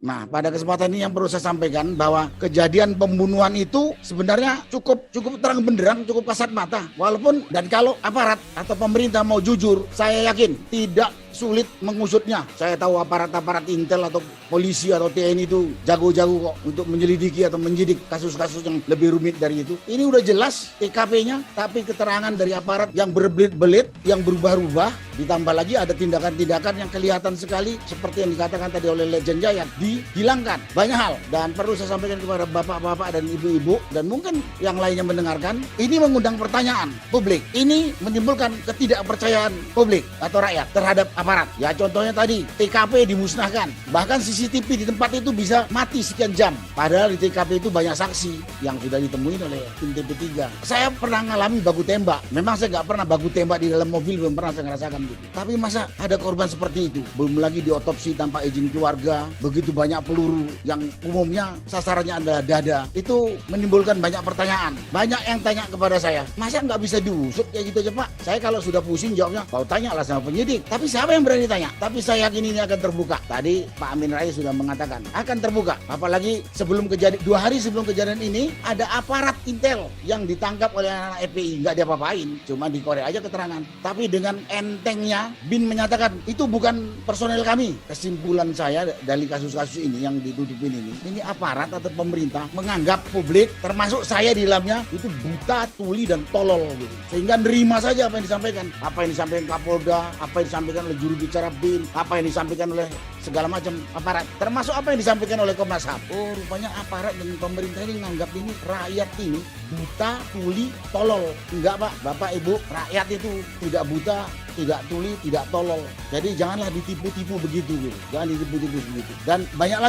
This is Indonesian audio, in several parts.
Nah, pada kesempatan ini yang perlu saya sampaikan bahwa kejadian pembunuhan itu sebenarnya cukup terang benderang, cukup kasat mata. Walaupun dan kalau aparat atau pemerintah mau jujur, saya yakin tidak sulit mengusutnya. Saya tahu aparat-aparat intel atau polisi atau TNI itu jago-jago kok untuk menyelidiki atau menyidik kasus-kasus yang lebih rumit dari itu. Ini udah jelas TKP-nya, tapi keterangan dari aparat yang berbelit-belit, yang berubah-ubah, ditambah lagi ada tindakan-tindakan yang kelihatan sekali seperti yang dikatakan tadi oleh Legend Jayat, dihilangkan banyak hal. Dan perlu saya sampaikan kepada bapak-bapak dan ibu-ibu dan mungkin yang lainnya mendengarkan, ini mengundang pertanyaan publik. Ini menimbulkan ketidakpercayaan publik atau rakyat terhadap aparat. Ya contohnya tadi TKP dimusnahkan, bahkan CCTV di tempat itu bisa mati sekian jam. Padahal di TKP itu banyak saksi yang sudah ditemuin oleh tim TP3. Saya pernah ngalami baku tembak. Memang saya nggak pernah baku tembak di dalam mobil, belum pernah saya ngerasakan gitu. Tapi masa ada korban seperti itu? Belum lagi diotopsi tanpa izin keluarga. Begitu banyak peluru yang umumnya sasarannya adalah dada. Itu menimbulkan banyak pertanyaan. Banyak yang tanya kepada saya, masa nggak bisa diusut kayak gitu aja Pak? Saya kalau sudah pusing jawabnya, kau tanyalah sama penyidik. Tapi siapa yang berani tanya? Tapi saya yakin ini akan terbuka. Tadi Pak Amin Rais sudah mengatakan akan terbuka. Apalagi sebelum kejadian, 2 hari sebelum kejadian ini ada aparat intel yang ditangkap oleh anak FPI. Nggak diapa-apain, cuma dikorek aja keterangan. Tapi dengan entengnya BIN menyatakan itu bukan personel kami. Kesimpulan saya dari kasus-kasus ini yang ditutupin ini aparat atau pemerintah menganggap publik termasuk saya di dalamnya itu buta, tuli dan tolol gitu. Sehingga nerima saja apa yang disampaikan. Apa yang disampaikan Kapolda, apa yang disampaikan oleh juru bicara BIN, apa yang disampaikan oleh segala macam aparat, termasuk apa yang disampaikan oleh Komnas HAM. Oh, rupanya aparat dan pemerintah ini menganggap ini rakyat ini buta, tuli, tolol. Enggak Pak, Bapak Ibu, rakyat itu tidak buta, tidak tuli, tidak tolol. Jadi janganlah ditipu-tipu begitu gitu. Jangan ditipu-tipu begitu. Dan banyak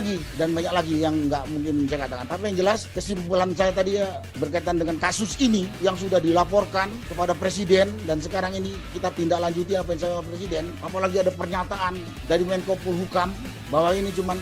lagi yang nggak mungkin saya katakan. Tapi yang jelas kesimpulan saya tadi ya berkaitan dengan kasus ini yang sudah dilaporkan kepada Presiden dan sekarang ini kita tindak lanjuti apa yang saya Presiden. Apalagi ada pernyataan dari Menko Polhukam bahwa ini cuma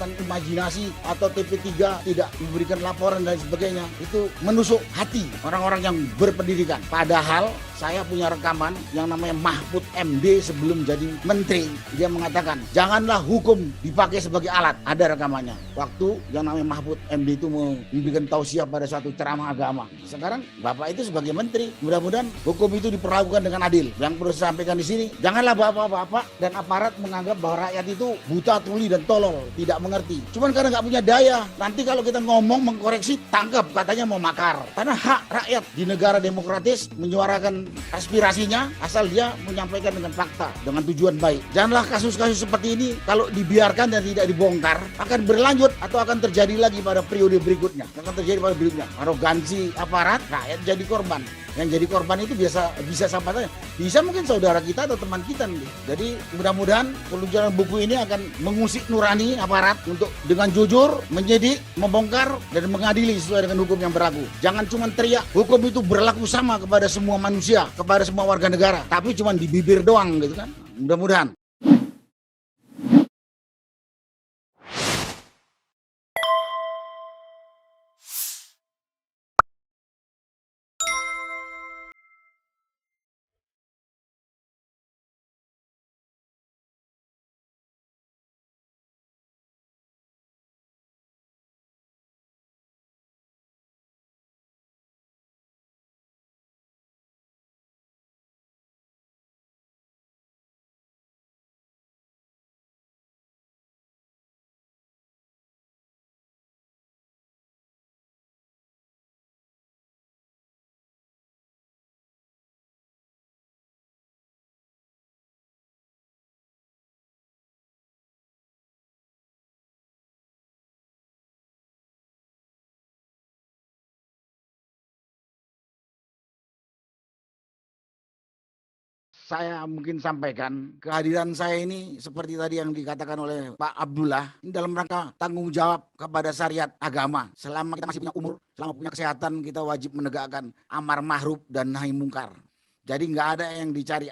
imajinasi atau TP3 tidak memberikan laporan dan sebagainya. Itu menusuk hati orang-orang yang berpendidikan. Padahal saya punya rekaman yang namanya Mahfud MD sebelum jadi menteri. Dia mengatakan, janganlah hukum dipakai sebagai alat. Ada rekamannya. Waktu yang namanya Mahfud MD itu memberikan tausiah pada suatu ceramah agama. Sekarang Bapak itu sebagai menteri. Mudah-mudahan hukum itu diperlakukan dengan adil. Yang perlu saya sampaikan di sini, janganlah bapak-bapak dan aparat menganggap bahwa rakyat itu buta, tuli, dan tolol. Tidak mengerti. Cuman karena nggak punya daya. Nanti kalau kita ngomong, mengkoreksi, tangkap. Katanya mau makar. Karena hak rakyat di negara demokratis menyuarakan aspirasinya asal dia menyampaikan dengan fakta, dengan tujuan baik. Janganlah kasus-kasus seperti ini kalau dibiarkan dan tidak dibongkar akan berlanjut atau akan terjadi lagi pada periode berikutnya. Arogansi aparat, rakyat jadi korban. Yang jadi korban itu bisa sampai saja. Bisa mungkin saudara kita atau teman kita nih. Jadi mudah-mudahan peluncuran buku ini akan mengusik nurani aparat untuk dengan jujur menyidik, membongkar dan mengadili sesuai dengan hukum yang berlaku. Jangan cuma teriak hukum itu berlaku sama kepada semua manusia, kepada semua warga negara, tapi cuma di bibir doang gitu kan. Mudah-mudahan. Saya mungkin sampaikan kehadiran saya ini seperti tadi yang dikatakan oleh Pak Abdullah, ini dalam rangka tanggung jawab kepada syariat agama. Selama kita masih punya umur, selama punya kesehatan, kita wajib menegakkan amar ma'ruf dan nahi mungkar. Jadi nggak ada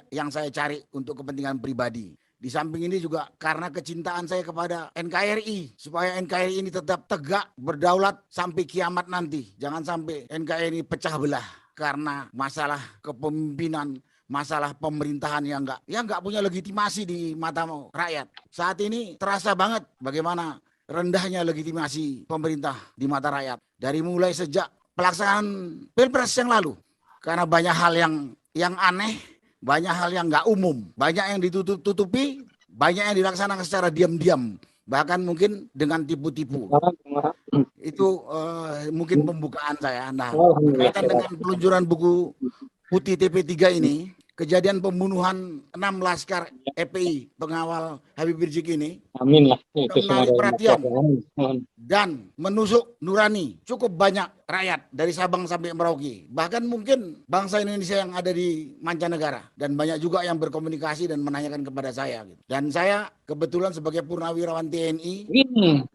yang saya cari untuk kepentingan pribadi. Di samping ini juga karena kecintaan saya kepada NKRI, supaya NKRI ini tetap tegak berdaulat sampai kiamat nanti. Jangan sampai NKRI ini pecah belah karena masalah kepemimpinan, masalah pemerintahan yang nggak punya legitimasi di mata rakyat. Saat ini terasa banget bagaimana rendahnya legitimasi pemerintah di mata rakyat. Dari mulai sejak pelaksanaan Pilpres yang lalu. Karena banyak hal yang aneh, banyak hal yang nggak umum, banyak yang ditutup-tutupi, banyak yang dilaksanakan secara diam-diam, bahkan mungkin dengan tipu-tipu. Itu mungkin pembukaan saya. Nah, berkaitan dengan peluncuran buku putih TP3 ini, kejadian pembunuhan 6 laskar FPI pengawal Habib Rizik ini Amin lah. Itu menarik perhatian Amin. dan menusuk nurani cukup banyak rakyat dari Sabang sampai Merauke, bahkan mungkin bangsa Indonesia yang ada di mancanegara, dan banyak juga yang berkomunikasi dan menanyakan kepada saya gitu. Dan saya kebetulan sebagai purnawirawan TNI,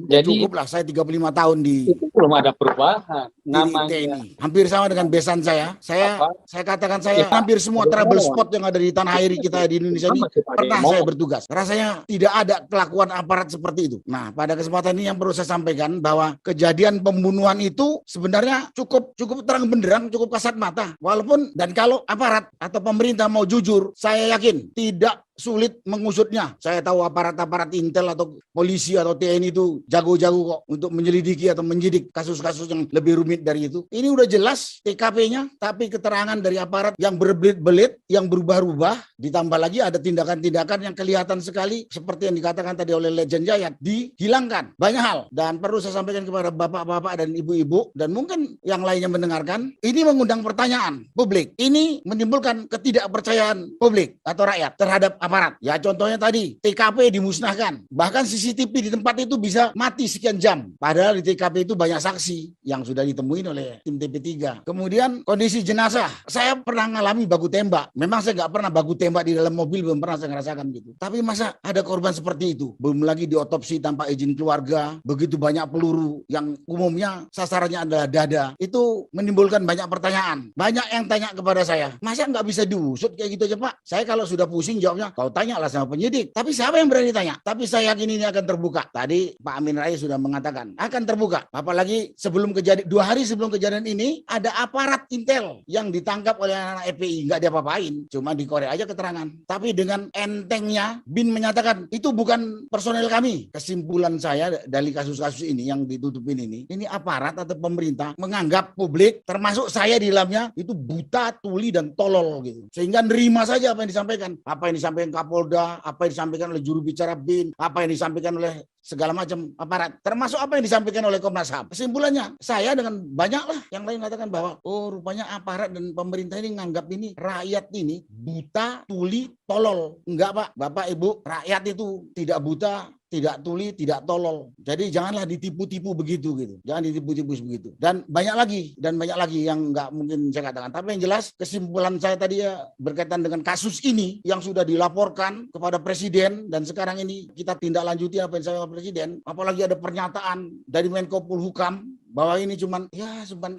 jadi cukuplah saya 35 tahun di itu belum ada perubahan namanya TNI. Hampir sama dengan besan saya. Saya katakan saya hampir semua travel spot yang ada di tanah air kita di Indonesia ini pernah saya bertugas. Rasanya tidak ada kelakuan aparat seperti itu. Nah, pada kesempatan ini yang perlu saya sampaikan bahwa kejadian pembunuhan itu sebenarnya cukup terang benderang, cukup kasat mata. Walaupun dan kalau aparat atau pemerintah mau jujur, saya yakin tidak sulit mengusutnya. Saya tahu aparat-aparat intel atau polisi atau TNI itu jago-jago kok untuk menyelidiki atau menyidik kasus-kasus yang lebih rumit dari itu. Ini udah jelas TKP-nya, tapi keterangan dari aparat yang berbelit-belit, yang berubah-ubah, ditambah lagi ada tindakan-tindakan yang kelihatan sekali seperti yang dikatakan tadi oleh Legend Jayat, dihilangkan. Banyak hal, dan perlu saya sampaikan kepada bapak-bapak dan ibu-ibu, dan mungkin yang lainnya mendengarkan, ini mengundang pertanyaan publik. Ini menimbulkan ketidakpercayaan publik atau rakyat terhadap aparat. Ya contohnya tadi, TKP dimusnahkan. Bahkan CCTV di tempat itu bisa mati sekian jam. Padahal di TKP itu banyak saksi yang sudah ditemuin oleh tim TP3. Kemudian kondisi jenazah. Saya pernah ngalami baku tembak. Memang saya nggak pernah baku tembak di dalam mobil, belum pernah saya ngerasakan gitu. Tapi masa ada korban seperti itu? Belum lagi diotopsi tanpa izin keluarga. Begitu banyak peluru yang umumnya sasarannya adalah dada. Itu menimbulkan banyak pertanyaan. Banyak yang tanya kepada saya, masa nggak bisa diusut kayak gitu aja Pak? Saya kalau sudah pusing jawabnya, kau tanyalah sama penyidik. Tapi siapa yang berani tanya? Tapi saya yakin ini akan terbuka. Tadi Pak Amin Rais sudah mengatakan akan terbuka. Apalagi sebelum kejadian, 2 hari sebelum kejadian ini ada aparat intel yang ditangkap oleh anak FPI, nggak diapa-apain, cuma dikorek aja keterangan. Tapi dengan entengnya BIN menyatakan itu bukan personel kami. Kesimpulan saya dari kasus-kasus ini yang ditutupin ini aparat atau pemerintah menganggap publik, termasuk saya di dalamnya, itu buta, tuli dan tolol gitu. Sehingga nerima saja apa yang disampaikan. Apa yang disampaikan Kapolda, apa yang disampaikan oleh juru bicara BIN, apa yang disampaikan oleh segala macam aparat, termasuk apa yang disampaikan oleh Komnas HAM. Kesimpulannya, saya dengan banyak lah yang lain mengatakan bahwa rupanya aparat dan pemerintah ini nganggap ini rakyat ini buta, tuli, tolol. Enggak Pak, Bapak Ibu, rakyat itu tidak buta, tidak tuli, tidak tolol. Jadi janganlah ditipu-tipu begitu gitu. Jangan ditipu-tipu begitu. Dan banyak lagi yang nggak mungkin saya katakan. Tapi yang jelas kesimpulan saya tadi ya berkaitan dengan kasus ini yang sudah dilaporkan kepada Presiden, dan sekarang ini kita tindak lanjuti apa yang disampaikan Presiden. Apalagi ada pernyataan dari Menko Polhukam bahwa ini cuman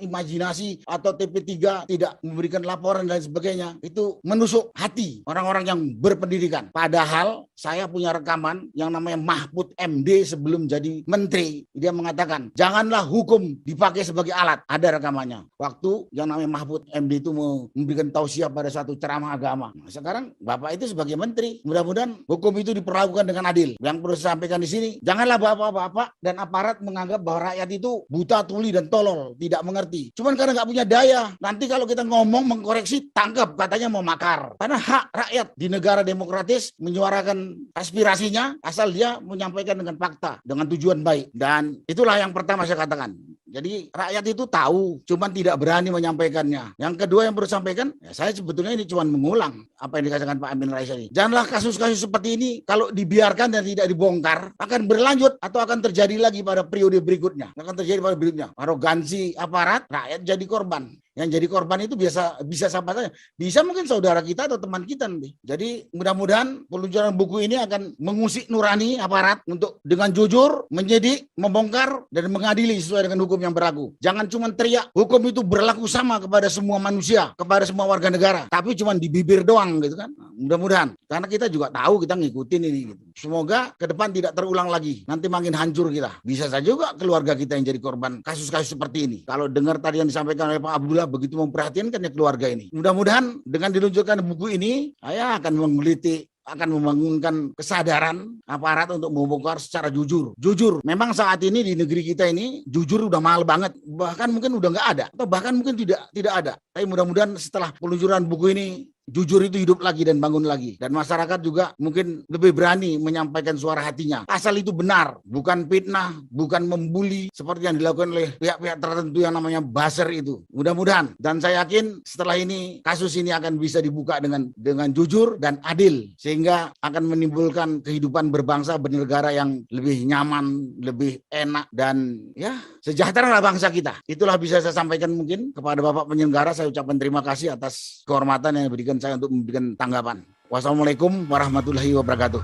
imajinasi atau TP3 tidak memberikan laporan dan sebagainya. Itu menusuk hati orang-orang yang berpendidikan. Padahal saya punya rekaman yang namanya Mahfud MD sebelum jadi menteri. Dia mengatakan, janganlah hukum dipakai sebagai alat. Ada rekamannya. Waktu yang namanya Mahfud MD itu memberikan tausiah pada satu ceramah agama. Nah, sekarang Bapak itu sebagai menteri, mudah-mudahan hukum itu diperlakukan dengan adil. Yang perlu saya sampaikan di sini, janganlah bapak-bapak dan aparat menganggap bahwa rakyat itu buta, tuli dan tolol, tidak mengerti. Cuman karena nggak punya daya. Nanti kalau kita ngomong mengkoreksi, tangkap katanya mau makar. Karena hak rakyat di negara demokratis menyuarakan aspirasinya asal dia menyampaikan dengan fakta, dengan tujuan baik. Dan itulah yang pertama saya katakan. Jadi rakyat itu tahu, cuman tidak berani menyampaikannya. Yang kedua yang perlu sampaikan, ya saya sebetulnya ini cuma mengulang apa yang dikatakan Pak Amin Rais tadi. Janganlah kasus-kasus seperti ini kalau dibiarkan dan tidak dibongkar akan berlanjut atau akan terjadi lagi pada periode berikutnya. Akan terjadi pada berikutnya. Arogansi aparat, rakyat jadi korban. Yang jadi korban itu bisa siapa saja. Bisa mungkin saudara kita atau teman kita nanti. Jadi mudah-mudahan peluncuran buku ini akan mengusik nurani aparat untuk dengan jujur, menyidik, membongkar, dan mengadili sesuai dengan hukum yang berlaku. Jangan cuma teriak, hukum itu berlaku sama kepada semua manusia, kepada semua warga negara. Tapi cuma di bibir doang gitu kan. Mudah-mudahan. Karena kita juga tahu kita ngikutin ini gitu. Semoga ke depan tidak terulang lagi. Nanti makin hancur kita. Bisa saja juga keluarga kita yang jadi korban kasus-kasus seperti ini. Kalau dengar tadi yang disampaikan oleh Pak Abdullah, begitu memperhatikan ya keluarga ini. Mudah-mudahan dengan diluncurkan buku ini, saya akan menggeliti akan membangunkan kesadaran aparat untuk membongkar secara jujur. Jujur, memang saat ini di negeri kita ini jujur udah mahal banget, bahkan mungkin udah nggak ada, atau bahkan mungkin tidak ada. Tapi mudah-mudahan setelah peluncuran buku ini jujur itu hidup lagi dan bangun lagi. Dan masyarakat juga mungkin lebih berani menyampaikan suara hatinya. Asal itu benar, bukan fitnah, bukan membuli seperti yang dilakukan oleh pihak-pihak tertentu yang namanya buzzer itu. Mudah-mudahan, dan saya yakin setelah ini kasus ini akan bisa dibuka dengan jujur dan adil, sehingga akan menimbulkan kehidupan berbangsa bernegara yang lebih nyaman, lebih enak, dan ya sejahtera lah bangsa kita. Itulah bisa saya sampaikan mungkin kepada Bapak penyelenggara. Saya ucapkan terima kasih atas kehormatan yang diberikan saya untuk memberikan tanggapan. Wassalamualaikum warahmatullahi wabarakatuh.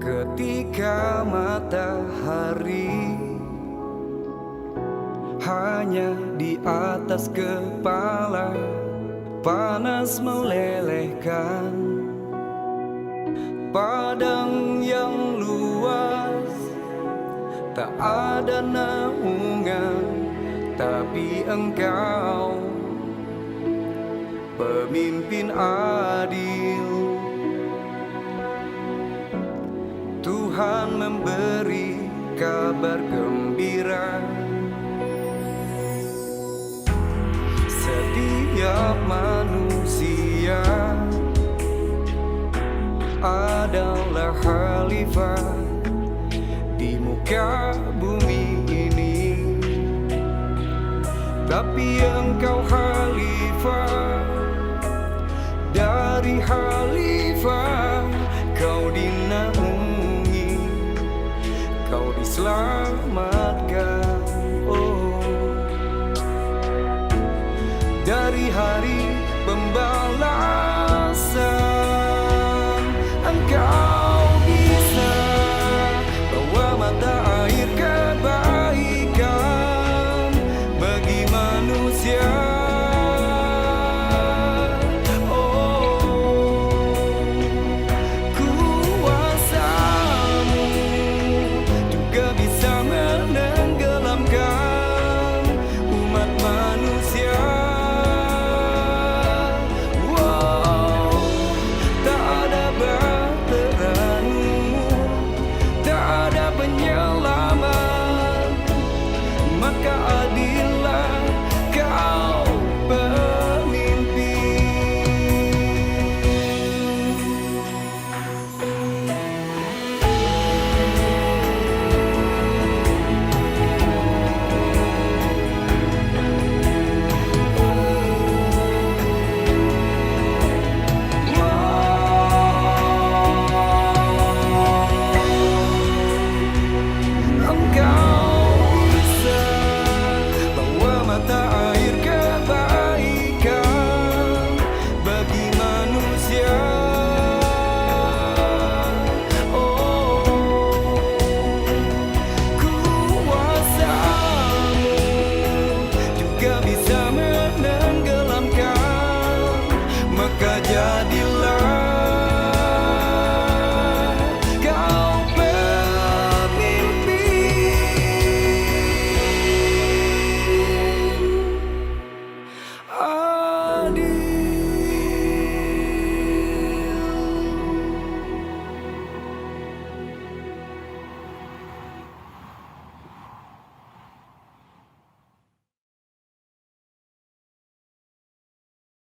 Ketika matahari hanya di atas kepala, panas melelehkan padang yang luas, tak ada naungan, tapi engkau pemimpin adil. Tuhan memberi kabar gembira. Setiap manusia adalah khalifah di muka bumi ini, tapi engkau khalifah dari khalifah. Kau dinaungi, kau diselamatkan, oh, dari hari pembalasan. Engkau bisa bawa mata air kebaikan bagi manusia. Bisa menenggelamkan, maka jadilah